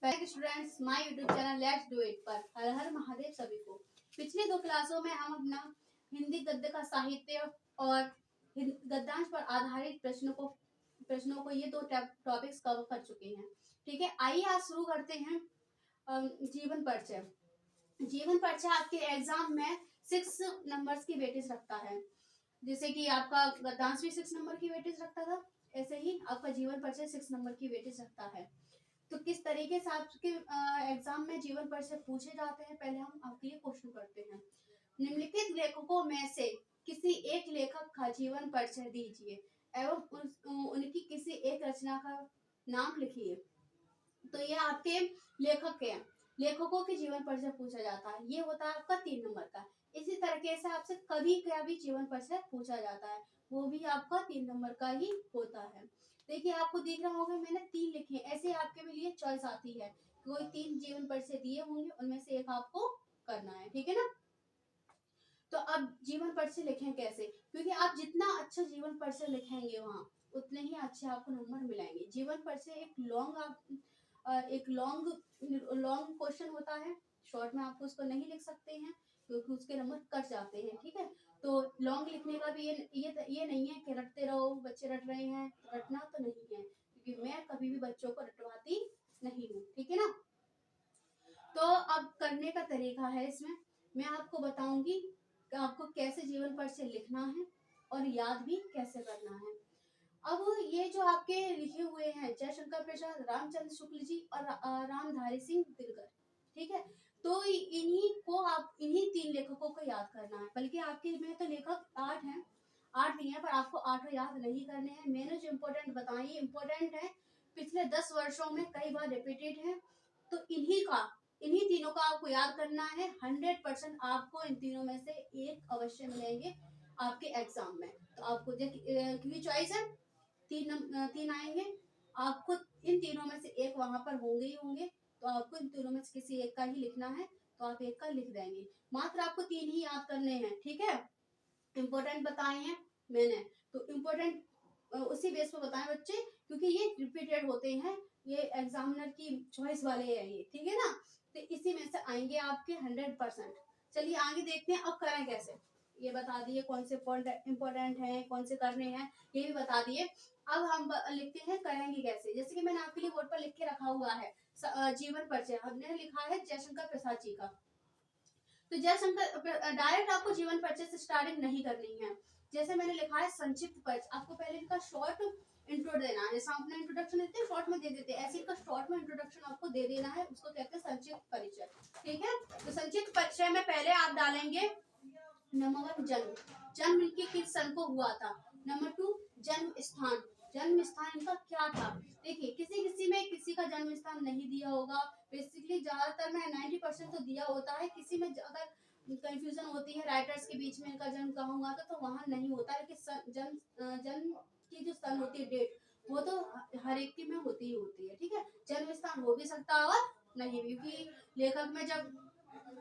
Back students my YouTube channel let's do it पर हर हर महादेव सभी को। पिछली दो क्लासों में हम अपना हिंदी गद्य का साहित्य और गद्यांश पर आधारित प्रश्नों को ये दो टॉपिक्स कवर कर चुके हैं। ठीक है, आइए आज शुरू करते हैं। जीवन परिचय। जीवन परिचय आपके एग्जाम में 6 नंबर्स की वेटेज रखता है। जैसे कि आपका गद्यांश भी 6 नंबर की वेटेज रखता था, ऐसे ही आपका जीवन परिचय 6 नंबर की वेटेज रखता है। तो किस तरीके से आपके एग्जाम में जीवन परिचय पूछे जाते हैं, पहले हम आपके लिए क्वेश्चन करते हैं। निम्नलिखित लेखकों में से किसी एक लेखक का जीवन परिचय दीजिए एवं उनकी किसी एक रचना का नाम लिखिए। तो ये आपके लेखक हैं, लेखकों के जीवन परिचय पूछा जाता है। ये होता है आपका 3 नंबर का। इसी तरीके से आपसे कभी का भी जीवन परिचय पूछा जाता है, वो भी आपका 3 नंबर का ही होता है। देखिए आपको दिख रहा होगा मैंने 3 लिखे, ऐसे आपके लिए चॉइस आती है, कोई 3 जीवन परिचय दिए होंगे, उनमें से एक आपको करना है। ठीक है ना। तो अब जीवन परिचय लिखें कैसे, क्योंकि आप जितना अच्छा जीवन परिचय लिखेंगे वहाँ उतने ही अच्छे आपको नंबर मिलेंगे। जीवन परिचय एक लॉन्ग क्वेश्चन होता है, शॉर्ट में आप उसको नहीं लिख सकते हैं क्योंकि उसके नंबर कट जाते हैं। ठीक है, तो लॉन्ग लिखने का भी ये नहीं है कि रटते रहो, बच्चे रट रहे हैं, रटना तो नहीं है, क्योंकि मैं कभी भी बच्चों को रटवाती नहीं हूँ। ठीक है ना। तो अब करने का तरीका है, इसमें मैं आपको बताऊंगी कि आपको कैसे जीवन परिचय लिखना है और याद भी कैसे करना है। अब ये जो आपके लिखे हुए हैं जयशंकर प्रसाद, रामचंद्र शुक्ल जी और रामधारी सिंह दिनकर, ठीक है, तो इन्हीं 3 लेखकों को याद करना है। बल्कि आपके में तो लेखक 8 हैं, 8 नहीं है, पर आपको 8 याद नहीं करने हैं। मैंने जो इम्पोर्टेंट बताई इम्पोर्टेंट है, पिछले 10 वर्षों में कई बार रिपीटेड है, तो इन्हीं तीनों का आपको याद करना है। 100% आपको इन तीनों में से एक अवश्य मिलेंगे आपके एग्जाम में। तो आपको क्योंकि चॉइस है, 3 आएंगे, आपको इन तीनों में से एक वहां पर होंगे ही होंगे, तो आपको इन तीनों में से किसी एक का ही लिखना है, तो आप एक का लिख देंगे। मात्र आपको 3 ही याद करने हैं। ठीक है, इम्पोर्टेंट बताए हैं मैंने, तो इम्पोर्टेंट उसी बेस पर बताएं बच्चे, क्योंकि ये रिपीटेड होते हैं, ये एग्जामिनर की चॉइस वाले हैं ये। ठीक है ना, तो इसी में से आएंगे आपके 100%। चलिए आगे देखते हैं अब करें कैसे। ये बता दिए कौन से पॉइंट इम्पोर्टेंट हैं, कौन से करने हैं, ये भी बता दिए। अब हम लिखते हैं करेंगे कैसे। जैसे कि मैंने आपके लिए बोर्ड पर लिख के रखा हुआ है जीवन परिचय, हमने लिखा है जयशंकर प्रसाद जी का। तो जयशंकर डायरेक्ट आपको जीवन परिचय से स्टार्टिंग नहीं करनी है। जैसे मैंने लिखा है संक्षिप्त परिचय, आपको पहले इनका शॉर्ट इंट्रो देना है। जैसा आपने इंट्रोडक्शन देते हैं शॉर्ट में दे देते हैं, ऐसे इनका शॉर्ट में इंट्रोडक्शन आपको दे देना है, उसको कहते हैं संक्षिप्त परिचय। ठीक है, तो संक्षिप्त परिचय में पहले आप डालेंगे नंबर 1 जन्म इनके किस सन को हुआ था। नंबर 2 जन्म स्थान इनका क्या था। देखिए किसी में किसी का जन्म स्थान नहीं दिया होगा, बेसिकली ज्यादातर में 90% तो दिया होता है। किसी में अगर कंफ्यूजन होती है राइटर्स के बीच में इनका जन्म कहाँ हुआ था, तो वहां नहीं होता है कि जन्म की जो सन होती है, डेट, वो तो हर एक की में होती ही होती है। ठीक है, जन्म स्थान हो भी सकता है और नहीं भी, क्योंकि लेखक में जब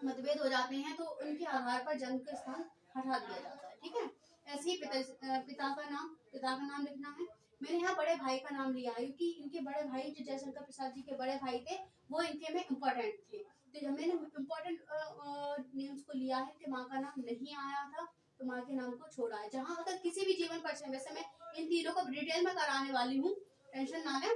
मतभेद हो जाते हैं तो उनके आधार पर जन्म का स्थान हटा दिया जाता है। ठीक है, ऐसे ही पिता का नाम लिखना है। मैंने यहाँ बड़े भाई का नाम लिया है क्योंकि इनके बड़े भाई जो जयशंकर प्रसाद जी के बड़े भाई थे, वो इनके में इम्पोर्टेंट थे, तो जब मैंने इम्पोर्टेंट नेम्स को लिया है कि माँ का नाम नहीं आया था तो माँ के नाम को छोड़ा है। जहाँ अगर किसी भी जीवन परिचय, वैसे मैं इन तीनों को डिटेल में कराने वाली हूँ, टेंशन ना लें।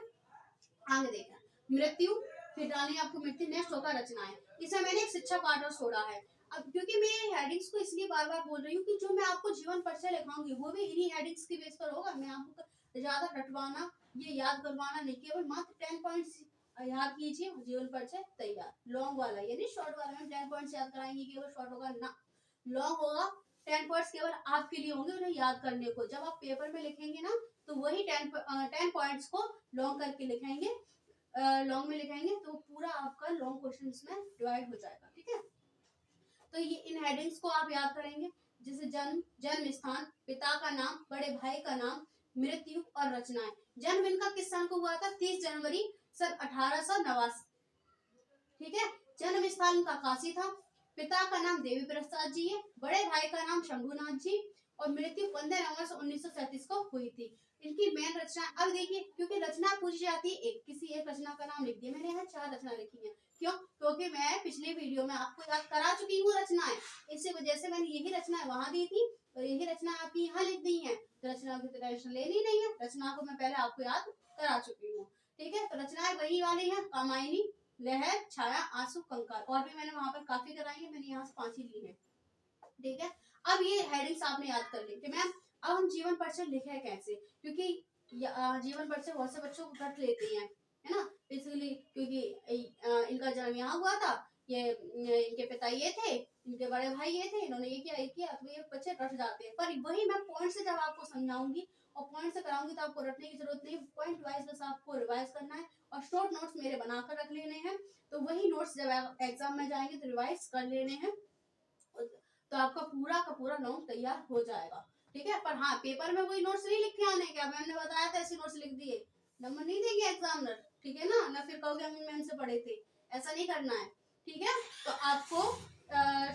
आगे देखना मृत्यु, फिर डालनी आपको मृत्यु, नेक्स्ट होगा रचनाएं। इसमें मैंने एक शिक्षा पाठ और छोड़ा है। अब क्योंकि मैं हेडिंग्स को इसलिए बार बार बोल रही हूँ कि जो मैं आपको जीवन परिचय लिखाऊंगी वो भी इन्हीं हेडिंग्स के बेस पर होगा। मैं आपको ज्यादा रटवाना, ये याद करवाना नहीं, केवल मात्र 10 पॉइंट्स याद कीजिए, जीवन परिचय तैयार। लॉन्ग वाला यानी शॉर्ट वाला में 10 पॉइंट्स याद कराएंगे, केवल शॉर्ट होगा ना, लॉन्ग होगा। 10 पॉइंट्स केवल आपके लिए होंगे उन्हें याद करने को। जब आप पेपर में लिखेंगे ना तो वही 10 पॉइंट्स को लॉन्ग करके लिखेंगे, लॉन्ग में लिखेंगे तो पूरा आपका लॉन्ग क्वेश्चन इसमें डिवाइड हो जाएगा। ठीक है, तो ये इन हेडिंग्स को आप याद करेंगे, जैसे जन्म स्थान, पिता का नाम, बड़े भाई का नाम, मृत्यु और रचनाएं। जन्म इनका किस साल को हुआ था, 30 जनवरी सन 1889। ठीक है, जन्म स्थान इनका काशी था, पिता का नाम देवी प्रसाद जी है, बड़े भाई का नाम शंभुनाथ जी, और मृत्यु 15 नवंबर 1937 को हुई थी। इनकी मेन रचना, अब देखिए क्योंकि रचना पूछी जाती है एक, किसी एक रचना का नाम लिख दिया। मैंने यहाँ 4 रचना लिखी है, क्यों? क्योंकि मैं पिछले वीडियो में आपको याद करा चुकी हूँ रचनाएं, इसी वजह से मैंने यही रचनाएं वहां दी थी और यही रचना आपकी यहाँ लिख दी है। तो रचना की टेंशन लेनी नहीं है, रचना को मैं पहले आपको याद करा चुकी हूँ। ठीक है, तो रचनाएं वही वाली है, कामायनी, लहर, छाया, आंसू, कंकार, और भी मैंने वहां पर काफी कराई है, मैंने यहाँ से 5 ही ली है। ठीक है, अब ये हेडिंग्स आपने याद कर ली कि मैम अब हम जीवन परिचय लिखे कैसे, क्योंकि जीवन परिचय बहुत से बच्चों को कर लेते हैं, है ना, बेसिकली क्योंकि इनका जन्म यहाँ हुआ था, ये इनके पिता ये थे, इनके बड़े भाई ये थे, इन्होंने ये किया, तो ये बच्चे रट जाते हैं। पर वही मैं पॉइंट से जब आपको समझाऊंगी और पॉइंट से कराऊंगी तो आपको रटने की जरूरत नहीं, पॉइंट वाइज बस आपको रिवाइज करना है और शॉर्ट नोट्स मेरे बनाकर रख लेने हैं। तो वही नोट्स जब एग्जाम में जाएंगे तो रिवाइज कर लेने हैं, तो आपका पूरा का पूरा नोट तैयार हो जाएगा। ठीक है, पर हाँ पेपर में वही नोट्स नहीं लिख के आने क्या, मैंने बताया था ऐसे नोट्स लिख दिए, नंबर नहीं देंगे एग्जामिनर। ठीक है ना फिर कहोगे हम मैम से पढ़े थे, ऐसा नहीं करना है। ठीक है, तो आपको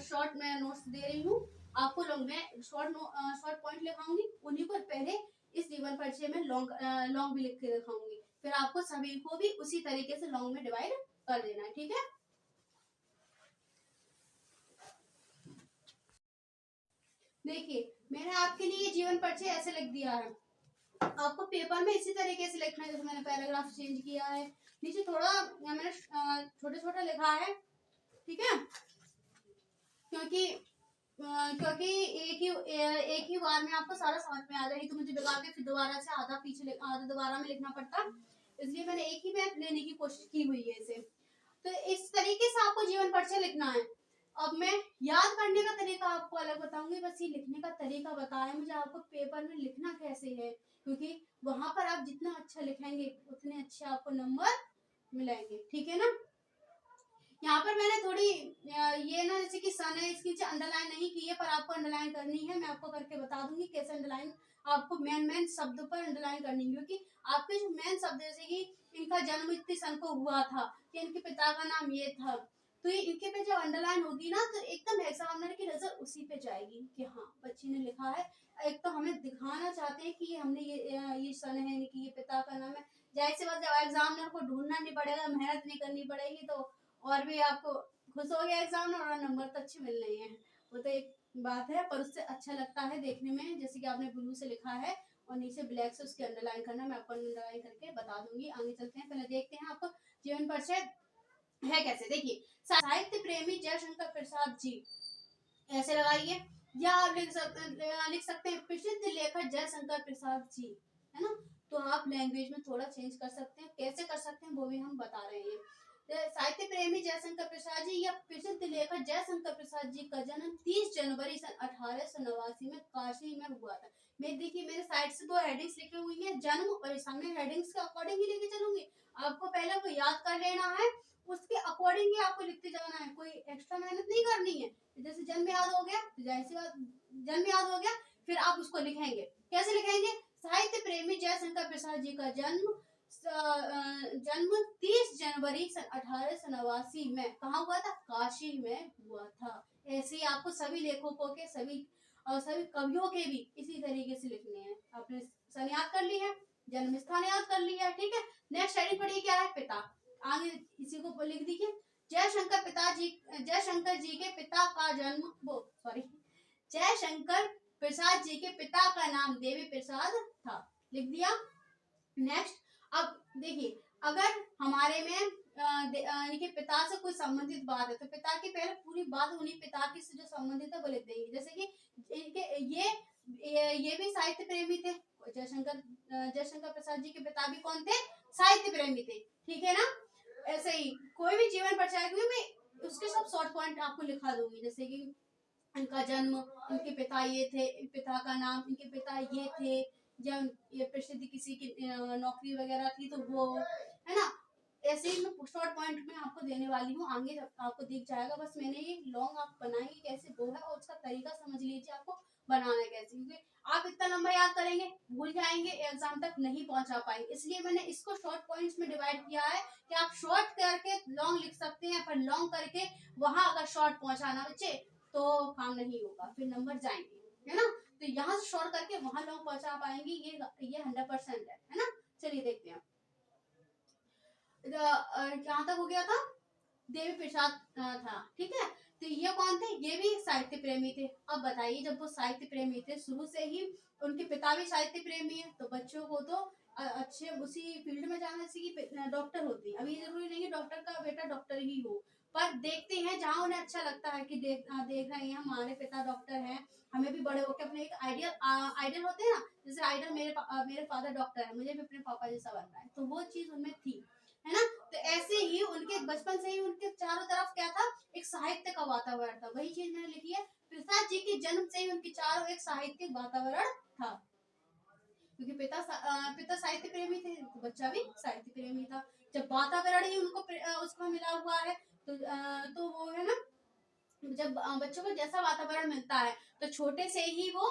शॉर्ट में नोट्स दे रही हूँ, आपको लॉन्ग में शॉर्ट पॉइंट लिखाऊंगी, उन्हीं को पहले इस जीवन परिचय में लॉन्ग भी लिख के दिखाऊंगी, फिर आपको सभी को भी उसी तरीके से लॉन्ग में डिवाइड कर देना है। ठीक है, देखिए मैंने आपके लिए जीवन परिचय ऐसे लिख दिया है, आपको पेपर में इसी तरीके से लिखना है, जैसे मैंने पैराग्राफ चेंज किया है, नीचे थोड़ा मैंने छोटा छोटा लिखा है। ठीक है, क्योंकि एक ही बार में आपको सारा समझ में आ जाएगी, तो मुझे लगा के फिर दोबारा से आधा पीछे आधा दोबारा में लिखना पड़ता, इसलिए मैंने एक ही में लेने की कोशिश की हुई है इसे। तो इस तरीके से आपको जीवन परिचय लिखना है। अब मैं याद करने का तरीका आपको अलग बताऊंगी, बस ये लिखने का तरीका बताया मुझे आपको पेपर में लिखना कैसे है, क्योंकि वहां पर आप जितना अच्छा लिखेंगे उतने अच्छे आपको नंबर मिलेंगे। ठीक है ना, यहाँ पर मैंने थोड़ी ये ना जैसे कि सन है इसकी अंडरलाइन नहीं की है, पर आपको अंडरलाइन करनी है, मैं आपको करके बता दूंगी कैसे अंडरलाइन आपको मेन शब्द पर अंडरलाइन करनी है, क्योंकि आपके जो मेन शब्द जैसे कि इनका जन्म इतने सन को हुआ था, कि इनके पिता का नाम ये था, तो ये इनके पे जब अंडरलाइन होगी ना तो एकदम एग्जामिनर की नजर उसी पे जाएगी कि हाँ बच्ची ने लिखा है। एक तो हमें दिखाना चाहते हैं कि हमने ये सन है, इनकी ये पिता का नाम है, जाहिर सी बात जब एग्जामिनर को ढूंढना नहीं पड़ेगा, मेहनत नहीं करनी पड़ेगी, तो और भी आपको खुश हो गया एग्जाम और नंबर तो अच्छे मिल रहे हैं, वो तो एक बात है, पर उससे अच्छा लगता है देखने में, जैसे कि आपने ब्लू से लिखा है और नीचे ब्लैक से उसके अंडरलाइन करना, मैं आपको अंडरलाइन करके बता दूंगी। आगे चलते हैं, पहले देखते हैं आपको जीवन परिचय है कैसे। देखिए, साहित्य प्रेमी जयशंकर प्रसाद जी, ऐसे लगाइए, या आप लिख सकते हैं प्रसिद्ध लेखक जयशंकर प्रसाद जी, है ना, तो आप लैंग्वेज में थोड़ा चेंज कर सकते हैं, कैसे कर सकते हैं वो भी हम बता रहे हैं। साहित्य प्रेमी जयशंकर प्रसाद जी या प्रसिद्ध लेखक जयशंकर प्रसाद जी का जन्म 30 जनवरी सन 1889 में काशी में हुआ था। मैं देखिए मेरे साइड से 2 हेडिंग्स लिखी हुई है, जन्म और सामने हेडिंग्स के अकॉर्डिंग ही लेके चलूंगी, आपको पहले को याद कर लेना है, उसके अकॉर्डिंग ही आपको लिखते जाना है, कोई एक्स्ट्रा मेहनत नहीं करनी है। जैसे जन्म याद हो गया तो जाहिर सी बात, जन्म याद हो गया फिर आप उसको लिखेंगे, कैसे लिखेंगे, साहित्य प्रेमी जयशंकर प्रसाद जी का जन्म 30 जनवरी सन 1889 में कहाँ हुआ था, काशी में हुआ था। ऐसे ही आपको सभी लेखकों के सभी कवियों के भी इसी तरीके से लिखने हैं। आपने सन याद कर ली है, जन्म स्थान याद कर लिया है। ठीक है, नेक्स्ट हेडिंग पढ़िए क्या है, पिता, आगे इसी को लिख दीजिए, जयशंकर जी के पिता का जन्म जयशंकर प्रसाद जी के पिता का नाम देवी प्रसाद था, लिख दिया। नेक्स्ट, अब देखिए अगर हमारे में इनके पिता से कोई संबंधित बात है तो पिता की पहले पूरी बात उन्हीं पिता की से जो संबंधित है वो लिख देंगे, जैसे कि इनके ये भी साहित्य प्रेमी थे, जयशंकर प्रसाद जी के पिता भी कौन थे, साहित्य प्रेमी थे। ठीक है ना, ऐसे ही कोई भी जीवन परिचय मैं उसके सब शॉर्ट पॉइंट आपको लिखा दूंगी, जैसे कि इनका जन्म, इनके पिता ये थे, पिता का नाम, इनके पिता ये थे, जब ये प्रसिद्ध किसी की नौकरी वगैरह थी तो वो, है ना, ऐसे ही मैं शॉर्ट पॉइंट में आपको देने वाली हूँ, आगे आपको दिख जाएगा। बस मैंने ये लॉन्ग आप बनाएंगे कैसे वो है और उसका तरीका समझ लीजिए आपको बनाना कैसे, क्योंकि आप इतना लंबा याद करेंगे भूल जाएंगे, एग्जाम तक नहीं पहुंचा पाएंगे, इसलिए मैंने इसको शॉर्ट पॉइंट्स में डिवाइड किया है कि आप शॉर्ट करके लॉन्ग लिख सकते हैं, पर लॉन्ग करके वहां अगर शॉर्ट पहुंचाना बच्चे तो काम नहीं होगा, फिर नंबर जाएंगे, है ना। तो यहाँ से शॉर्ट करके वहां लोग पहुंचा पाएंगे, ये 100% है ना। चलिए देखते हैं कहाँ तक हो गया था, देवी प्रसाद था, ठीक है। तो ये कौन थे, ये भी साहित्य प्रेमी थे। अब बताइए जब वो साहित्य प्रेमी थे, शुरू से ही उनके पिता भी साहित्य प्रेमी है, तो बच्चों को तो अच्छे उसी फील्ड में जाना चाहिए कि डॉक्टर होती है। अभी जरूरी नहीं है डॉक्टर का बेटा डॉक्टर ही हो, पर देखते हैं जहाँ उन्हें अच्छा लगता है कि देख रहे हैं हमारे पिता डॉक्टर हैं, हमें भी बड़े होकर अपने एक आइडियल होते हैं ना, जैसे आइडियल मेरे फादर डॉक्टर है, मुझे भी अपने पापा जैसा बनना है, तो वो चीज उनमें थी, है ना। तो ऐसे ही उनके बचपन से ही उनके चारों तरफ क्या था, एक साहित्य का वातावरण था। वही चीज मैंने लिखी है, प्रसाद जी के जन्म से ही उनके चारों एक साहित्यिक वातावरण था, क्योंकि पिता साहित्य प्रेमी थे, तो बच्चा भी साहित्य प्रेमी था। जब वातावरण ही उसको मिला हुआ है, तो वो है ना, जब बच्चों को जैसा वातावरण मिलता है तो छोटे से ही वो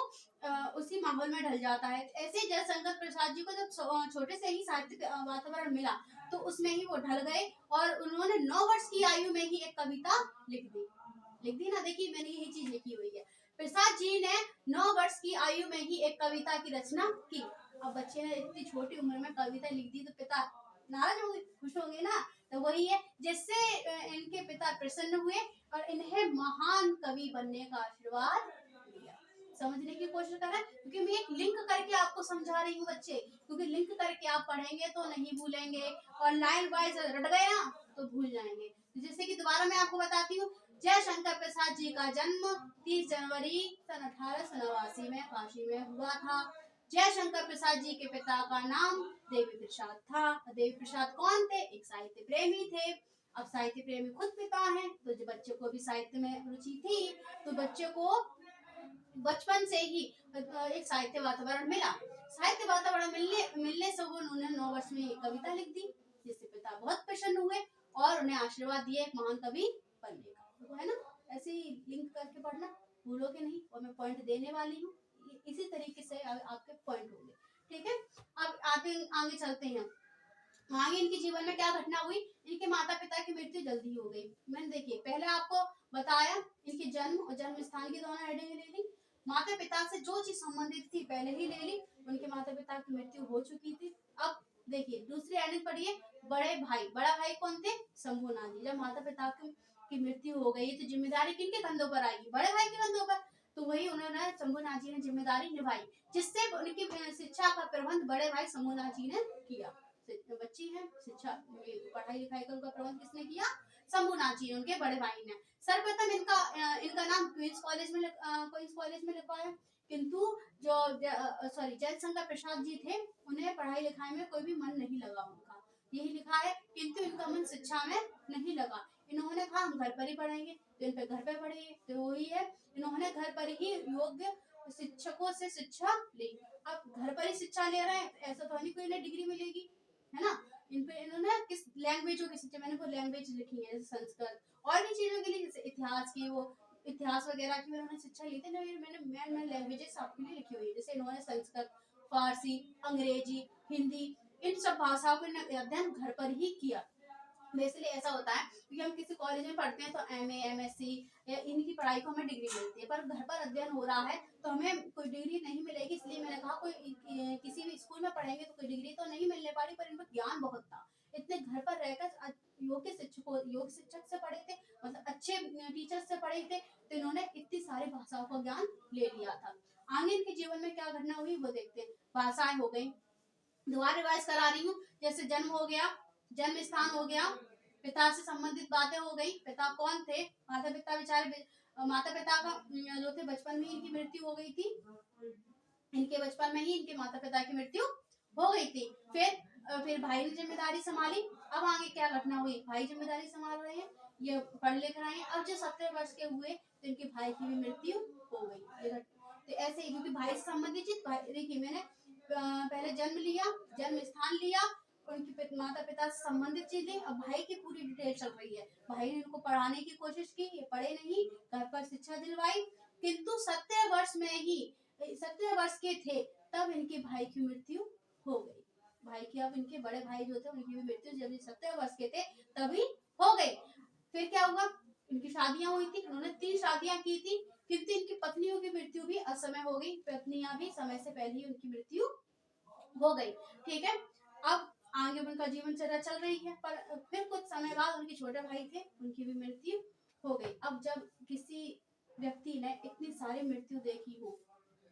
उसी माहौल में ढल जाता है। ऐसे जयशंकर प्रसाद जी को जब छोटे से ही साहित्यिक वातावरण मिला, तो उसमें ही वो ढल गए, और उन्होंने 9 वर्ष की आयु में ही एक कविता लिख दी ना। देखिए मैंने यही चीज लिखी हुई है, प्रसाद जी ने 9 वर्ष की आयु में ही एक कविता की रचना की। अब बच्चे ने इतनी छोटी उम्र में कविता लिख दी, तो पिता नाराज होंगे, खुश होंगे ना। तो वही है, जिससे इनके पिता प्रसन्न हुए और इन्हें महान कवि बनने का आशीर्वाद दिया। समझने की कोशिश कर रहे हैं, क्योंकि मैं एक लिंक करके आपको समझा रही हूँ बच्चे, क्योंकि लिंक करके आप पढ़ेंगे तो नहीं भूलेंगे, और लाइन वाइज रट गए ना तो भूल जाएंगे। जैसे कि दोबारा मैं आपको बताती हूँ, जयशंकर प्रसाद जी का जन्म 30 जनवरी सन 1889 में काशी में हुआ था। जयशंकर प्रसाद जी के पिता का नाम देवी प्रसाद था। देवी प्रसाद कौन थे, एक साहित्य प्रेमी थे। अब साहित्य प्रेमी खुद पिता हैं, तो जो बच्चे को भी साहित्य में रुचि थी, तो बच्चे को बचपन से ही एक साहित्य वातावरण मिला। साहित्य वातावरण मिलने से वो उन्होंने 9 वर्ष में एक कविता लिख दी, जिससे पिता बहुत प्रसन्न हुए और उन्हें आशीर्वाद दिए एक महान कवि बनने का। तो है ना, ऐसे ही लिंक करके पढ़ना, भूलोगे नहीं, और मैं पॉइंट देने वाली हूँ, इसी तरीके से आपके पॉइंट होंगे, ठीक है। अब आगे चलते हैं, आगे इनके जीवन में क्या घटना हुई। इनके माता पिता की मृत्यु जल्दी हो गई। मैंने देखिए पहले आपको बताया इनके जन्म और जन्म स्थान की दोनों हेडिंग ले ली, माता पिता से जो चीज संबंधित थी पहले ही ले ली, उनके माता पिता की मृत्यु हो चुकी थी। अब देखिए दूसरी हेडिंग पढ़िए, बड़े भाई। बड़ा भाई कौन थे, शंभुनाथ जी। जब माता पिता की मृत्यु हो गई तो जिम्मेदारी किनके कंधों पर आएगी, बड़े भाई के कंधों पर। तो वही उन्होंने शंभुनाथ जी ने जिम्मेदारी निभाई, जिससे उनकी शिक्षा का प्रबंध बड़े भाई शंभुनाथ जी ने किया। बच्ची है, शिक्षा पढ़ाई लिखाई का उनका प्रबंध किसने किया, शंभुनाथ जी, उनके बड़े भाई ने। सर्वप्रथम इनका नाम क्वींस कॉलेज में लिखवाया, किंतु जो जयशंकर प्रसाद जी थे, उन्हें पढ़ाई लिखाई में कोई भी मन नहीं लगा उनका, यही लिखा है, किंतु इनका मन शिक्षा में नहीं लगा। इन्होंने कहा हम घर पर ही पढ़ेंगे, तो इन पे घर पे पढ़ेंगे, तो वही है, इन्होंने घर पर ही योग्य शिक्षकों से शिक्षा ली। अब घर पर ही शिक्षा ले रहे हैं, ऐसा तो नहीं कोई इन्हें डिग्री मिलेगी, है ना। इन पे इन्होंने किस लैंग्वेजों की शिक्षा, मैंने वो लैंग्वेज लिखी है, संस्कृत और भी चीजों के लिए, जैसे इतिहास की, वो इतिहास वगैरह की उन्होंने शिक्षा ली थी ना। मैंने लैंग्वेजेस आपके लिए लिखी हुई है, जैसे इन्होंने संस्कृत, फारसी, अंग्रेजी, हिंदी, इन सब भाषाओं का अध्ययन घर पर ही किया। बेसिकली ऐसा होता है, क्योंकि हम किसी कॉलेज में पढ़ते हैं तो एमए, एमएससी या इनकी पढ़ाई को हमें डिग्री मिलती है, पर घर पर अध्ययन हो रहा है तो हमें कोई डिग्री नहीं मिलेगी। इसलिए मैंने कहा कोई किसी भी स्कूल में पढ़ेंगे तो कोई डिग्री तो नहीं मिलने वाली, पर इनका ज्ञान बहुत था। इतने घर पर रहकर योग शिक्षक से पढ़े थे, मतलब अच्छे टीचर से पढ़े थे, तो इन्होंने इतनी सारी भाषाओं का ज्ञान ले लिया था। आगे इनके जीवन में क्या घटना हुई वो देखते हैं। भाषाएं हो गई, दोबारा रिवाइज करा रही हूँ, जैसे जन्म हो गया, जन्म स्थान हो गया, पिता से संबंधित बातें हो गई, पिता कौन थे, माता पिता बेचारे, माता पिता का जो थे बचपन में इनकी मृत्यु हो गई थी, इनके बचपन में ही इनके माता पिता की मृत्यु हो गई थी। फिर भाई ने जिम्मेदारी संभाली। अब आगे क्या घटना हुई, भाई जिम्मेदारी संभाल रहे हैं, ये पढ़ लिख रहे हैं। अब जो 17 वर्ष के हुए तो इनके भाई की भी मृत्यु हो गई। तो ऐसे ही, क्योंकि भाई से संबंधित देखिए मैंने पहले जन्म लिया, जन्म स्थान लिया, उनके माता पिता से संबंधित चीजें, अब भाई की पूरी डिटेल चल रही है। भाई ने इनको पढ़ाने की कोशिश की, ये पढ़े नहीं, घर पर शिक्षा दिलवाई, किंतु 17 वर्ष के थे तब इनके भाई की मृत्यु हो गई। भाई की, अब इनके बड़े भाई जो थे उनकी भी मृत्यु जब 17 वर्ष के थे तभी हो गई। फिर क्या हुआ, इनकी शादियां हुई थी, उन्होंने 3 शादियां की थी, किंतु इनकी पत्नियों की मृत्यु भी असमय हो गई, पत्नियां भी समय से पहले ही उनकी मृत्यु हो गई। ठीक है, अब आगे उनका जीवन चर्या चल रही है, पर फिर कुछ समय बाद उनके छोटे भाई थे, उनकी भी मृत्यु हो गई। अब जब किसी व्यक्ति ने इतनी सारी मृत्यु देखी हो,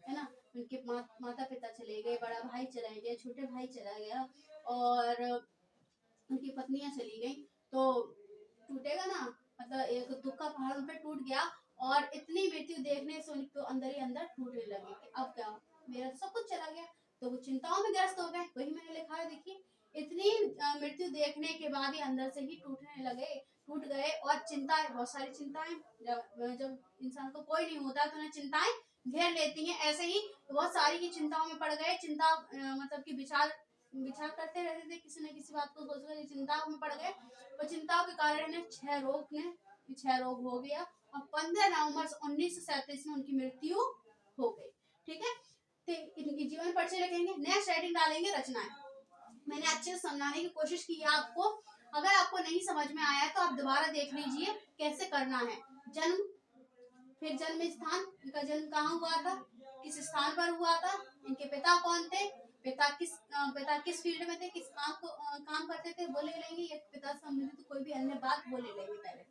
है ना, उनके माता पिता चले गए, बड़ा भाई चला गया, छोटे भाई चला गया और उनकी पत्नियां चली गई, तो टूटेगा ना, मतलब एक दुख का पहाड़ उन पे टूट गया। और इतनी मृत्यु देखने से उनको अंदर ही अंदर टूटने लगे कि अब क्या, मेरा तो सब कुछ चला गया। तो वो चिंताओं में ग्रस्त हो गए, वही मैंने लिखा है, देखिए इतनी मृत्यु देखने के बाद ही अंदर से ही टूटने लगे, टूट गए। और चिंताएं, बहुत सारी चिंताएं, जब इंसान को कोई नहीं होता तो उन्हें चिंताएं घेर लेती हैं, ऐसे ही बहुत सारी की चिंताओं में पड़ गए। चिंता मतलब कि विचार विचार करते रहते थे, किसी न किसी बात को सोचकर चिंताओं में पड़ गए, और चिंताओं के कारण इन्हें क्षय रोग हो गया और 15 नवंबर 1937 में उनकी मृत्यु हो गई। ठीक है, तो इनकी जीवन परिचय लिखेंगे, नेक्स्ट राइटिंग डालेंगे रचनाएं। मैंने अच्छे से समझाने की कोशिश की है आपको, अगर आपको नहीं समझ में आया तो आप दोबारा देख लीजिए कैसे करना है। जन्म, फिर जन्म स्थान, इनका जन्म कहाँ हुआ था, किस स्थान पर हुआ था, इनके पिता कौन थे, पिता किस फील्ड में थे, किस काम करते थे, वो ले लेंगे, या पिता से संबंधित कोई भी अन्य बात वो ले लेंगे पहले।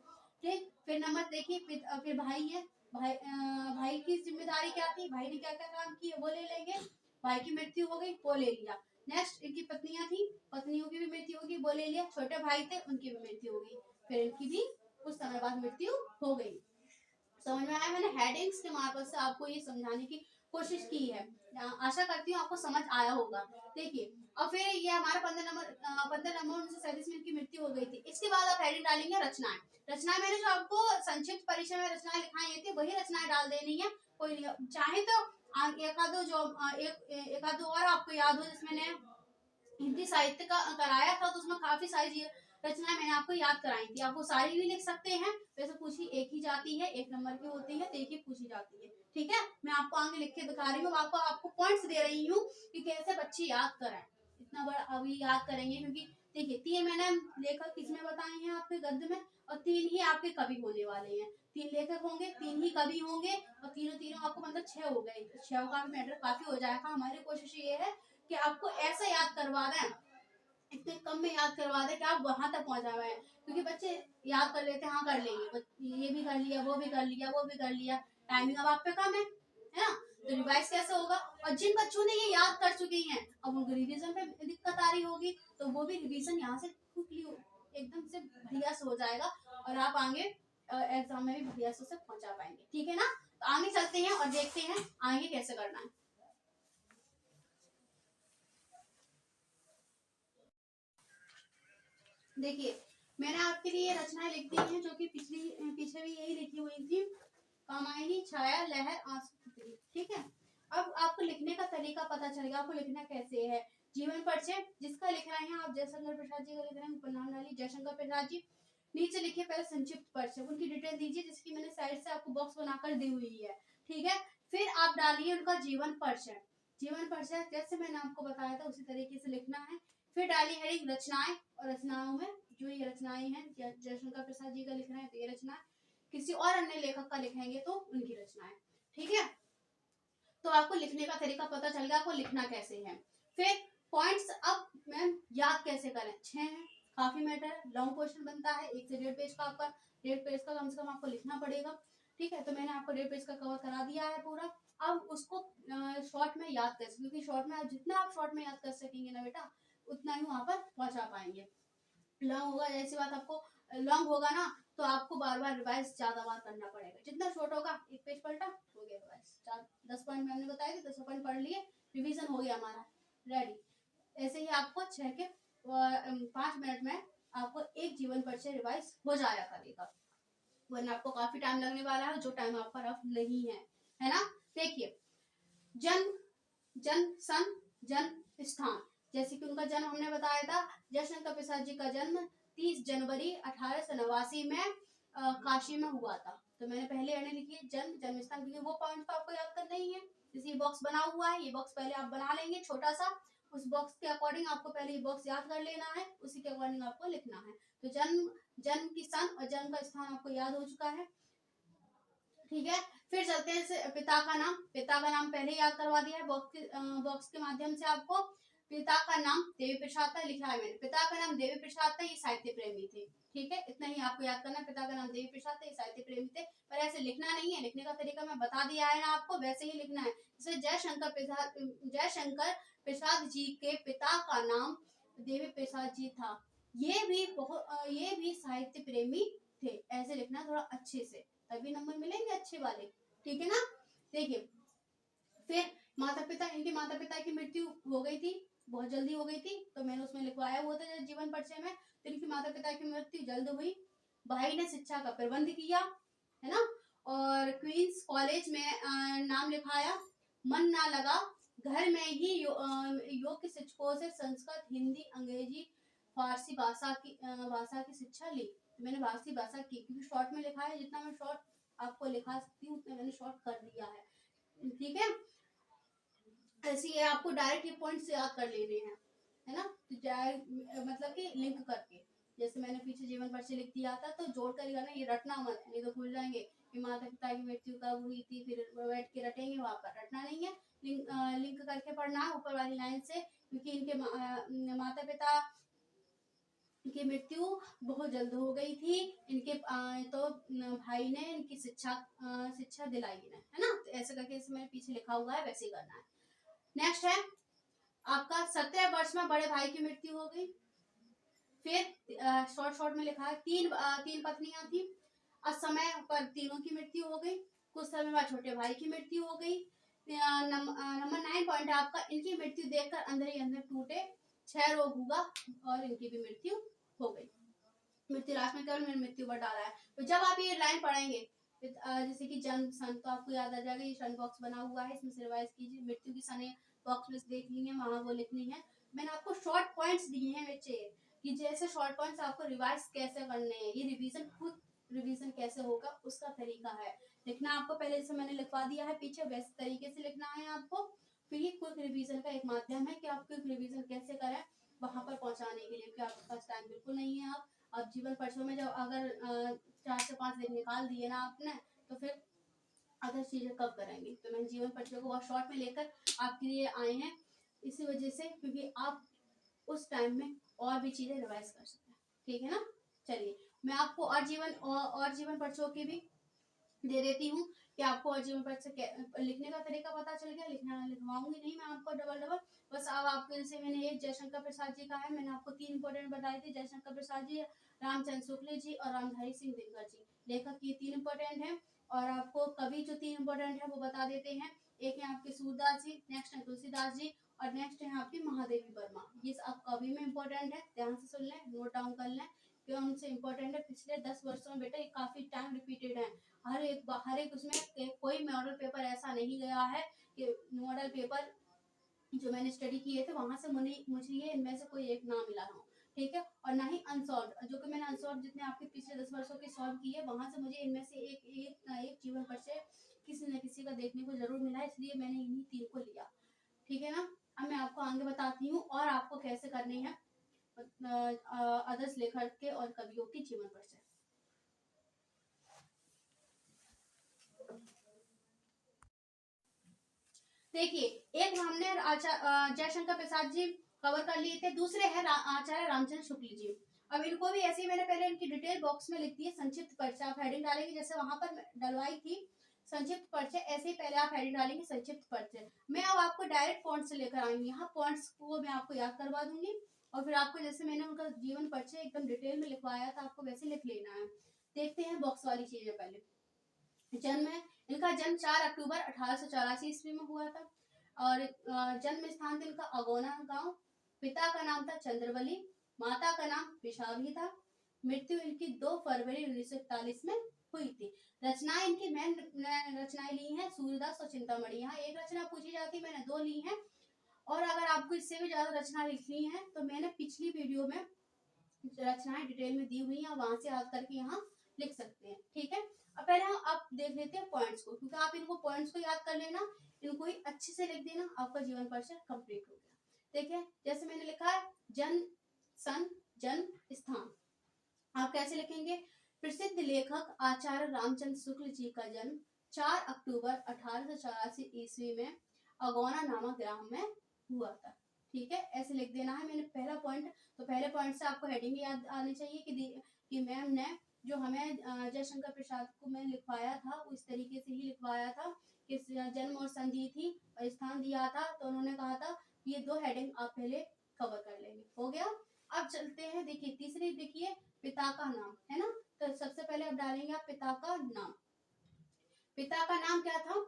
ठीक, फिर नंबर देखिए, फिर भाई है, भाई की जिम्मेदारी क्या थी, भाई ने क्या क्या काम किए वो ले लेंगे, भाई की मृत्यु हो गई वो ले लिया। नेक्स्ट इनकी पत्नियां थी, पत्नियों की भी मृत्यु होगी वो ले लिया, छोटे भाई थे उनकी भी मृत्यु होगी, फिर इनकी भी कुछ समय बाद मृत्यु हो गई। समझ में आया, मैंने हेडिंग्स के मार्फत से आपको ये समझाने की कोशिश की है, आशा करती हूँ आपको समझ आया होगा। देखिए, और फिर ये हमारा 15 नंबर 1937 में इनकी मृत्यु हो गई थी। इसके बाद आप हेडिंग डालेंगे रचनाएं। रचनाएं मैंने जो आपको संक्षिप्त परिचय में रचनाएं लिखाई थी वही रचनाएं डाल देनी है, कोई चाहे तो एक आधो जो एक आधो और आपको याद हो, जिसमें मैंने हिंदी साहित्य का कराया था तो उसमें काफी सारी रचनाएं मैंने आपको याद कराई थी, आप वो सारी भी लिख सकते हैं। वैसे पूछी एक ही जाती है, एक नंबर की होती है तो एक ही पूछी जाती है। ठीक है, मैं आपको आगे लिख के दिखा रही हूँ, आपको पॉइंट्स दे रही हूँ कि कैसे बच्चे याद कराएं। इतना बड़ा अभी याद करेंगे, क्योंकि देखिए 3 मैंने लेखक किसमें बताए हैं आपके गद्य में, और 3 ही आपके कवि होने वाले हैं। 3 लेखक होंगे, 3 ही कवि होंगे, और तीनों आपको मतलब 6 हो गए, 6 का मैटर काफी हो जाएगा। हमारी कोशिश ये है कि आपको ऐसे याद करवा दें, इतने कम में याद करवा दें कि आप वहां तक पहुंचा हुए हैं, क्योंकि बच्चे याद कर लेते हैं, हाँ कर लेंगे, ये भी कर लिया, वो भी कर लिया, वो भी कर लिया, टाइमिंग अब आप पे कम है ना, तो रिवाइज कैसे होगा। और जिन बच्चों ने ये याद कर चुके हैं अब उनको रिवीजन पे दिक्कत आ रही होगी, तो वो भी रिवीजन यहाँ से क्विकली एकदम से बढ़िया से हो जाएगा, और आप आगे एग्जाम में भी बढ़िया से पहुंचा पाएंगे। ठीक है ना, तो आगे चलते हैं और देखते हैं आगे कैसे करना है। देखिए, मैंने आपके लिए रचनाएं लिख दी हैं, जो कि पीछे भी यही लिखी हुई थी, कामायनी, छाया, लहर, आंसू। ठीक है, अब आपको लिखने का तरीका पता चलेगा, आपको लिखना कैसे है। जीवन परिचय जिसका लिख रहे हैं आप, जयशंकर प्रसाद जी का लिख रहे हैं, ऊपर नाम डालिए जयशंकर प्रसाद जी, नीचे लिखिए पहले संक्षिप्त परिचय, उनकी डिटेल दीजिए, जिसकी मैंने साइड से आपको बॉक्स बनाकर दी हुई है। ठीक है, फिर आप डालिए उनका जीवन परिचय, जीवन परिचय जैसे मैंने आपको बताया था उसी तरीके से लिखना है। फिर डालिए हेडिंग रचनाएं, और रचनाओं में जो ये रचनाएं हैं, जयशंकर प्रसाद जी का लिख रहे हैं तो ये रचना, किसी और अन्य लेखक का लिखेंगे तो उनकी रचनाएं। ठीक है, तो आपको लिखने का तरीका पता चल गया, आपको लिखना कैसे है। फिर पॉइंट्स अब मैम याद कैसे करें, 6 हैं, काफी मैटर है, लॉन्ग क्वेश्चन बनता है, 1 से 1.5 पेज का, आपका 1.5 पेज का कम से कम आपको लिखना पड़ेगा। ठीक है, तो मैंने आपको 1.5 पेज का कवर करा दिया है पूरा। अब उसको शॉर्ट में याद कर, क्योंकि शॉर्ट में जितना आप शॉर्ट में याद कर सकेंगे ना बेटा, उतना ही वहां पर पहुंचा पाएंगे। लॉन्ग होगा, जैसी बात आपको लॉन्ग होगा ना, तो आपको बार बार रिवाइज ज्यादा बार करना पड़ेगा। जितना शॉर्ट होगा, 1 पेज पलटा हो गया रिवाइज, 10 पॉइंट मैंने बताए थे, 10 पॉइंट पढ़ लिए, रिवीजन हो गया हमारा रेडी। ऐसे ही आपको 6 के 5 मिनट में आपको एक जीवन परिचय रिवाइज हो जाया करेगा, वरना आपको काफी टाइम लगने वाला है, जो टाइम आपका रफ नहीं है ना। देखिए, जन्म, जन्म सन, जन्म स्थान, जैसे कि उनका जन्म हमने बताया था, जयशंकर प्रसाद जी का जन्म 30 जनवरी 1889 में काशी में हुआ था। तो मैंने पहले एने लिखी जन्म, जन्म स्थान, क्योंकि वो पॉइंट तो आपको याद करना ही है। जैसे ये बॉक्स बना हुआ है, ये बॉक्स पहले आप बना लेंगे छोटा सा, उस बॉक्स के अकॉर्डिंग आपको पहले ये बॉक्स याद कर लेना है, उसी के अकॉर्डिंग आपको लिखना है। तो जन्म, जन्म की सन और जन्म का स्थान आपको याद हो चुका है। ठीक है। फिर चलते हैं पिता का नाम। पिता का नाम पहले याद करवा दिया है बॉक्स के माध्यम से आपको। पिता का नाम देवी प्रसाद था, लिखा है मैंने। पिता का नाम देवी प्रसाद था, ये साहित्य प्रेमी थे। ठीक है, इतना ही आपको याद करना। पिता का नाम देवी प्रसाद था, ये साहित्य प्रेमी थे। पर ऐसे लिखना नहीं है, लिखने का तरीका मैं बता दिया है ना आपको, वैसे ही लिखना है। जैसे जयशंकर प्रसाद जी के पिता का नाम देवी प्रसाद जी था। ये भी साहित्य प्रेमी थे। ऐसे लिखना थोड़ा अच्छे से, तभी नंबर मिलेंगे अच्छे वाले। ठीक है ना। देखिए, फिर इनके माता पिता की मृत्यु हो गई थी, बहुत जल्दी हो गई थी, तो मैंने उसमें लिखवाया हुआ था जीवन परिचय में। तो इनके माता पिता की मृत्यु जल्द हुई। भाई ने शिक्षा का प्रबंध किया, है ना, और क्वींस कॉलेज में नाम लिखाया। मन ना लगा, घर में ही योग्य शिक्षकों से संस्कृत, हिंदी, अंग्रेजी, फारसी भाषा की शिक्षा ली। मैंने फारसी भाषा की, क्योंकि शॉर्ट में लिखा है, जितना मैं शॉर्ट आपको लिखा सकती हूँ उतना मैंने शॉर्ट कर दिया है। ठीक है, ऐसी है, आपको डायरेक्ट ये पॉइंट्स याद कर लेने हैं, है ना। तो मतलब कि लिंक करके, जैसे मैंने पीछे जीवन परिचय लिख दिया था, तो जोड़ कर करना, ये रटना मत, नहीं तो भूल जाएंगे कि माता पिता की मृत्यु कब हुई थी, फिर बैठ के रटेंगे, वहां पर रटना नहीं है। लिंक करके पढ़ना है ऊपर वाली लाइन से, क्योंकि इनके माता पिता की मृत्यु बहुत जल्द हो गई थी। इनके तो भाई ने इनकी शिक्षा दिलाई है ना। तो ऐसे करके इसमें पीछे लिखा हुआ है, वैसे ही करना है। नेक्स्ट है आपका 17 वर्ष में बड़े भाई की मृत्यु हो गई। फिर शॉर्ट में लिखा है तीन पत्नियां थी, असमय पर तीनों की मृत्यु हो गई। कुछ समय बाद छोटे भाई की मृत्यु हो गई। नंबर 9 पॉइंट है आपका, इनकी मृत्यु देखकर अंदर ही अंदर टूटे, 6 रोग हुआ और इनकी भी मृत्यु हो गई। मृत्यु लास्ट में केवल मैंने मृत्यु पर डाला है। तो जब आप ये लाइन पढ़ेंगे, जैसे कि जन्म सन, तो आपको याद आ जाएगा, ये सन बॉक्स बना हुआ है, इसमें से रिवाइज कीजिए। मृत्यु की सने बॉक्स में देख ली है, वहां वो लिखनी है। मैंने आपको शॉर्ट पॉइंट्स दिए हैं बच्चे, कि जैसे शॉर्ट पॉइंट्स आपको रिवाइज कैसे करने हैं, ये रिवीजन खुद रिवीजन कैसे होगा उसका तरीका है। लिखना आपको पहले जैसे मैंने लिखवा दिया है पीछे, वैसे तरीके से लिखना है आपको। फिर ये क्विक रिवीजन का एक माध्यम है कि आप क्विक रिवीजन कैसे करें वहां पर पहुंचाने के लिए, क्योंकि आपके पास टाइम बिल्कुल नहीं है। आप अब जीवन परिचय में जब अगर 4 से 5 दिन निकाल दिए ना आपने, तो फिर अदर चीजें कब करेंगे। तो मैंने जीवन परिचय को बहुत शॉर्ट में लेकर आपके लिए आए हैं, इसी वजह से, क्योंकि आप उस टाइम में और भी चीजें रिवाइज कर सकते हैं। ठीक है ना। चलिए, मैं आपको और जीवन परिचयों की भी दे देती हूँ, कि आपको और जीवन परिचय लिखने का तरीका पता चल गया। लिखवाऊंगी नहीं मैं आपको डबल, बस अब आपको, जैसे मैंने एक जयशंकर प्रसाद जी का है, मैंने आपको 3 इंपॉर्टेंट बताए थे, जयशंकर प्रसाद जी, रामचंद्र शुक्ल जी और रामधारी सिंह दिनकर जी, लेखक ये 3 इंपॉर्टेंट है। और आपको कवि जो 3 इंपॉर्टेंट है वो बता देते हैं। एक है आपके सूरदास जी, नेक्स्ट है तुलसीदास जी, और नेक्स्ट है आपकी महादेवी वर्मा। ये आप कवि में इंपॉर्टेंट है, ध्यान से सुन लें, नोट डाउन कर लें, क्यों उनसे इंपॉर्टेंट है। पिछले 10 वर्षों में बेटा ये काफी टाइम रिपीटेड है, हर एक उसमें कोई मॉडल पेपर ऐसा नहीं गया है कि मॉडल पेपर जो मैंने स्टडी किए थे वहां से मुझे ये इनमें से कोई एक नाम मिला हो। ठीक है, और ना ही अनसॉल्व, जो कि मैंने अनसॉल्व जितने आपके पिछले 10 वर्षों के सॉल्व किए, वहां से मुझे इनमें से एक जीवन परिचय किसी न किसी का देखने को जरूर मिला, इसलिए मैंने इन्हीं 3 को लिया। ठीक है ना। अब मैं आपको आगे बताती हूँ और आपको कैसे करनी है अदर्स लेखक के और कवियों की जीवन परिचय। देखिए, एक हमने जयशंकर प्रसाद जी कवर कर लिए थे, दूसरे हैं आचार्य रामचंद्र शुक्ल जी। अब इनको भी ऐसे ही मैंने पहले इनकी डिटेल बॉक्स में लिख दी है, संक्षिप्त परिचय आप हेडिंग डालेंगे, जैसे वहां पर डलवाई थी संक्षिप्त परिचय, ऐसे ही पहले आप हेडिंग डालेंगे संक्षिप्त परिचय। मैं अब आपको डायरेक्ट पॉइंट से लेकर आऊंगी, यहाँ पॉइंट्स को मैं आपको याद करवा दूंगी, और फिर आपको जैसे मैंने उनका जीवन परिचय एकदम डिटेल में लिखवाया था, आपको वैसे लिख लेना है। देखते हैं बॉक्स वाली चीजें पहले। जन्म है, इनका जन्म 4 अक्टूबर 1884 ईस्वी में हुआ था, और जन्म स्थान था इनका अगोना गांव। पिता का नाम था चंद्रवली, माता का नाम विशाभी था। मृत्यु इनकी 2 फरवरी 1941 में हुई थी। रचनाएं इनकी मैंने रचनाएं ली हैं सूर्यदास और चिंतामणि। यहाँ एक रचना पूछी जाती, मैंने 2 ली हैं, और अगर आपको इससे भी ज्यादा रचना लिखनी है तो मैंने पिछली वीडियो में रचनाएं डिटेल में दी हुई है, वहां से याद करके यहाँ लिख सकते हैं। ठीक है, अब पहले हम आप देख लेते हैं पॉइंट्स को, क्योंकि आप इनको पॉइंट्स को याद कर लेना, इनको ही अच्छे से लिख देना, आपका जीवन परिचय कंप्लीट हो गया। देखिए, जैसे मैंने लिखा है जन्म सन, जन्म स्थान, आप कैसे लिखेंगे। प्रसिद्ध लेखक आचार्य रामचंद्र शुक्ल जी का जन्म 4 अक्टूबर 1884 ईस्वी में अगौना नामक ग्राम में हुआ था। ठीक है, ऐसे लिख देना है। मैंने पहला पॉइंट, तो पहले पॉइंट से आपको हेडिंग याद आनी चाहिए कि मैम ने जो हमें जयशंकर प्रसाद को मैं लिखवाया था वो इस तरीके से ही लिखवाया था कि जन्म और सन दी थी और स्थान दिया था, तो उन्होंने कहा था ये 2 हेडिंग आप पहले कवर कर लेंगे। हो गया। अब चलते हैं, देखिए तीसरी, देखिए पिता का नाम है ना, तो सबसे पहले अब डालेंगे आप पिता का नाम। पिता का नाम क्या था?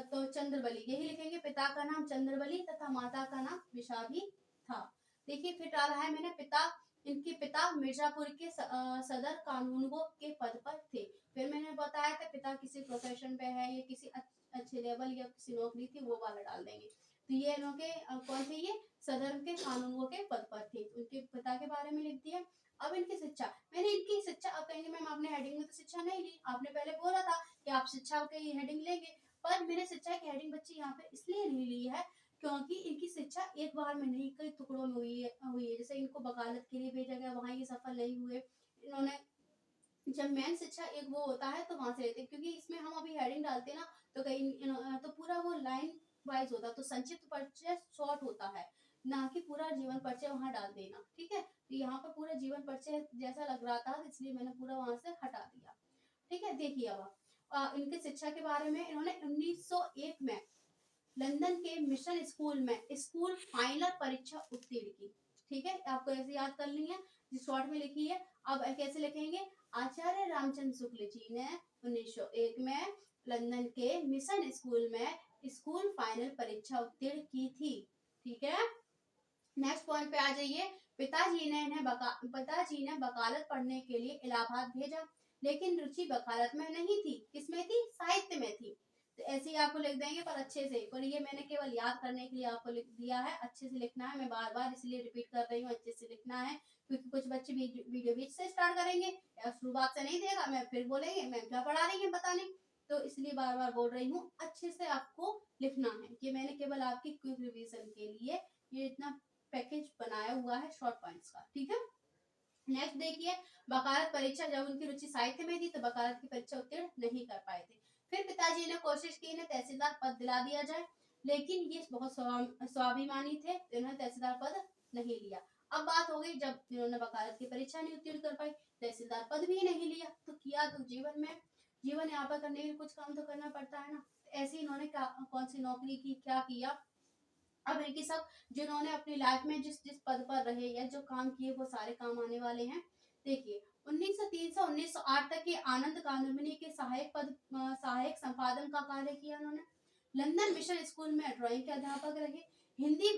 तो चंद्रबली, यही लिखेंगे, पिता का नाम चंद्रबली तथा माता का नाम विशाखी था। देखिए फिर डाला है मैंने पिता, इनके पिता मिर्जापुर के सदर कानूनगो के पद पर थे। फिर मैंने बताया था पिता किसी प्रोफेशन पे है या किसी अच्छे लेवल या किसी नौकरी थी, वो वाला डाल देंगे। तो ये इनके कौन थे? ये सदर के कानूनगो के पद पर थे, उनके पिता के बारे में लिख दिया। अब इनकी शिक्षा, मैंने इनकी शिक्षा, अब कहेंगे मैम आपने हेडिंग में तो शिक्षा नहीं ली, आपने पहले बोला था कि आप शिक्षा की हेडिंग लेंगे, पर मैंने शिक्षा की हेडिंग बच्ची यहाँ पे इसलिए नहीं ली है क्योंकि इनकी शिक्षा एक बार में नहीं, कई टुकड़ों में हुई है। जैसे इनको वकालत के लिए भेजा गया, वहां ये सफल नहीं हुए, इन्होंने जब मेन शिक्षा एक वो होता है तो वहां से लेते, क्योंकि इसमें हम अभी हेडिंग डालते ना तो कहीं तो पूरा वो लाइन वाइज होता, तो संक्षिप्त परिचय शॉर्ट होता है, ना कि पूरा जीवन परिचय वहां डाल देना। ठीक है, तो यहाँ पर पूरा जीवन परिचय जैसा लग रहा था, इसलिए मैंने पूरा वहां से हटा दिया। ठीक है, देखिए अब इनके शिक्षा के बारे में, इन्होंने 1901 में लंदन के मिशन स्कूल में स्कूल फाइनल परीक्षा उत्तीर्ण की। ठीक है, आपको ऐसे याद करनी है, शॉर्ट में लिखी है। अब कैसे लिखेंगे? आचार्य रामचंद्र शुक्ल जी ने 1901 में लंदन के मिशन स्कूल में स्कूल फाइनल परीक्षा उत्तीर्ण की थी। ठीक है, नेक्स्ट पॉइंट पे आ जाइए। पिताजी ने वकालत पढ़ने के लिए इलाहाबाद भेजा, लेकिन रुचि वकालत में नहीं थी, किसमें थी? साहित्य में थी। तो ऐसे ही आपको लिख देंगे, पर अच्छे से, पर ये मैंने केवल याद करने के लिए आपको लिख दिया है, अच्छे से लिखना है। मैं बार बार इसलिए रिपीट कर रही हूँ, अच्छे से लिखना है, क्योंकि कुछ बच्चे वीडियो बीच से स्टार्ट करेंगे या शुरुआत से नहीं देगा, मैं फिर बोलेंगे मैम क्या पढ़ा रही है पता नहीं, तो इसलिए बार बार बोल रही हूँ, अच्छे से आपको लिखना है। ये मैंने केवल आपकी क्विक रिवीजन के लिए ये इतना पैकेज बनाया हुआ है शॉर्ट पॉइंट्स का। ठीक है, नेक्स्ट देखिए, वकालत परीक्षा, जब उनकी रुचि साहित्य में थी तो वकालत की परीक्षा उत्तीर्ण नहीं कर पाए थे। फिर पिताजी ने कोशिश की इन्हें तहसीलदार पद दिला दिया जाए, लेकिन ये बहुत स्वाभिमानी थे, तो इन्होंने तहसीलदार पद नहीं लिया। अब बात हो गई, जब इन्होंने वकालत की परीक्षा नहीं उत्तीर्ण कर पाई, तहसीलदार पद भी नहीं लिया, तो किया तो जीवन यहाँ पर करने के लिए कुछ काम तो करना पड़ता है ना। ऐसे इन्होंने कौन सी नौकरी की, क्या किया? अब इनकी सब, जिन्होंने अपनी लाइफ में जिस जिस पद पर रहे या जो काम किए वो सारे काम आने वाले हैं। देखिए 1903 से 1908 तक ये आनंद कानूनी के सहायक संपादन का कार्य किया उन्होंने। लंदन मिशन स्कूल में ड्राइंग के अध्यापक रहे। हिंदी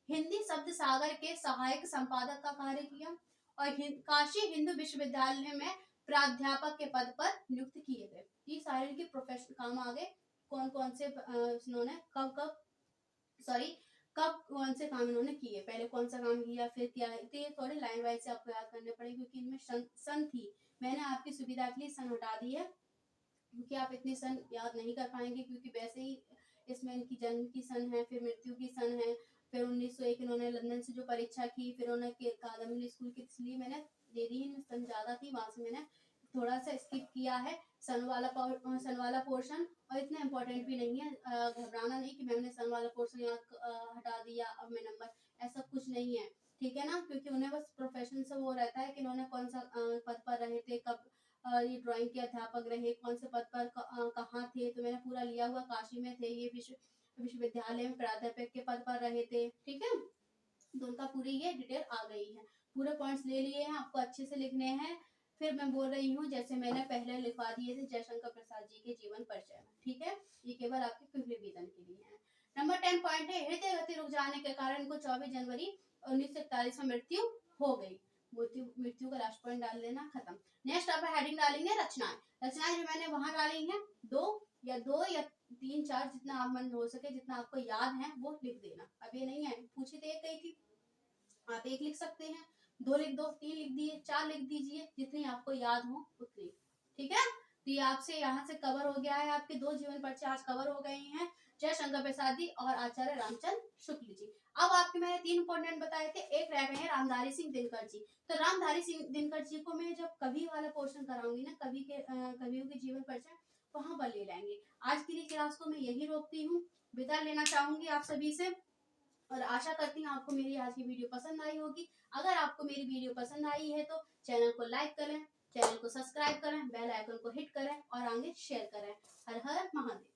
हिंदी शब्द सागर के सहायक संपादक का कार्य किया और काशी हिंदू विश्वविद्यालय में प्राध्यापक के पद पर नियुक्त किए गए। ये सारे इनके प्रोफेशनल काम आ गए। कौन कौन से इन्होंने कब कौन से काम इन्होंने किए, पहले कौन सा काम किया फिर क्या है, तो ये थोड़े लाइन वाइज से आपको याद करने पड़ेंगे, क्योंकि इनमें सन थी, मैंने आपकी सुविधा के लिए सन हटा दी है, क्योंकि आप इतनी सन याद नहीं कर पाएंगे, क्योंकि वैसे ही इसमें इनकी जन्म की सन है, फिर मृत्यु की सन है, फिर 1901 इन्होंने लंदन से जो परीक्षा की, फिर उन्होंने कादम्बरी स्कूल की, इसलिए मैंने दे दी है, सन ज्यादा थी, वहां से मैंने थोड़ा सा स्किप किया है सन वाला पोर्शन, और इतना इम्पोर्टेंट भी नहीं है, घबराना नहीं कि मैंने सन वाला पोर्शन यहाँ हटा दिया अब मैं नंबर, ऐसा कुछ नहीं है। ठीक है ना, क्योंकि उन्हें बस प्रोफेशन से वो रहता है कि उन्होंने कौन सा पद पर रहे थे, कब ये ड्राइंग के अध्यापक रहे, कौन से पद पर कहाँ थे, तो मैंने पूरा लिया हुआ, काशी में थे ये, विश्वविद्यालय में प्राध्यापक के पद पर रहे थे। ठीक है, तो उनका पूरी ये डिटेल आ गई है, पूरे पॉइंट्स ले लिए हैं, आपको अच्छे से लिखने हैं। फिर मैं बोल रही हूँ, जैसे मैंने पहले लिखवा दिए थे जयशंकर प्रसाद जी के जीवन परिचय में। ठीक है, ये केवल आपके क्विक रिवीजन के लिए है। नंबर 10 पॉइंट है, हृदय गति रुक जाने के कारण इनको 24 जनवरी 1941 में मृत्यु हो गई। मृत्यु का लास्ट पॉइंट डाल लेना, खत्म। नेक्स्ट आप हेडिंग डालेंगे रचनाएं। रचनाएं जो मैंने वहां डाली है, दो या 3 4 जितना आप मन हो सके, जितना आपको याद है वो लिख देना। अब ये नहीं है पूछी तो एक गई थी, आप एक लिख सकते हैं, 2 लिख दो, 3 लिख दिए, 4 लिख दीजिए, जितनी आपको याद हो उतनी। ठीक है, तो ये आपसे यहाँ से कवर हो गया है, आपके 2 जीवन परिचय आज कवर हो गए हैं, जयशंकर प्रसाद जी और आचार्य रामचंद्र शुक्ल जी। अब आपके मैंने 3 इंपॉर्टेंट बताए थे, एक रह गए हैं रामधारी सिंह दिनकर जी। तो रामधारी सिंह दिनकर जी को मैं जब कवि वाला पोर्शन कराऊंगी ना, कवियों के जीवन परिचय, वहां पर ले लेंगे। आज के लिए क्लास को मैं यही रोकती हूँ, विदा लेना चाहूंगी आप सभी से, और आशा करती हूँ आपको मेरी आज की वीडियो पसंद आई होगी। अगर आपको मेरी वीडियो पसंद आई है तो चैनल को लाइक करें, चैनल को सब्सक्राइब करें, बेल आइकन को हिट करें और आगे शेयर करें। हर हर महादेव।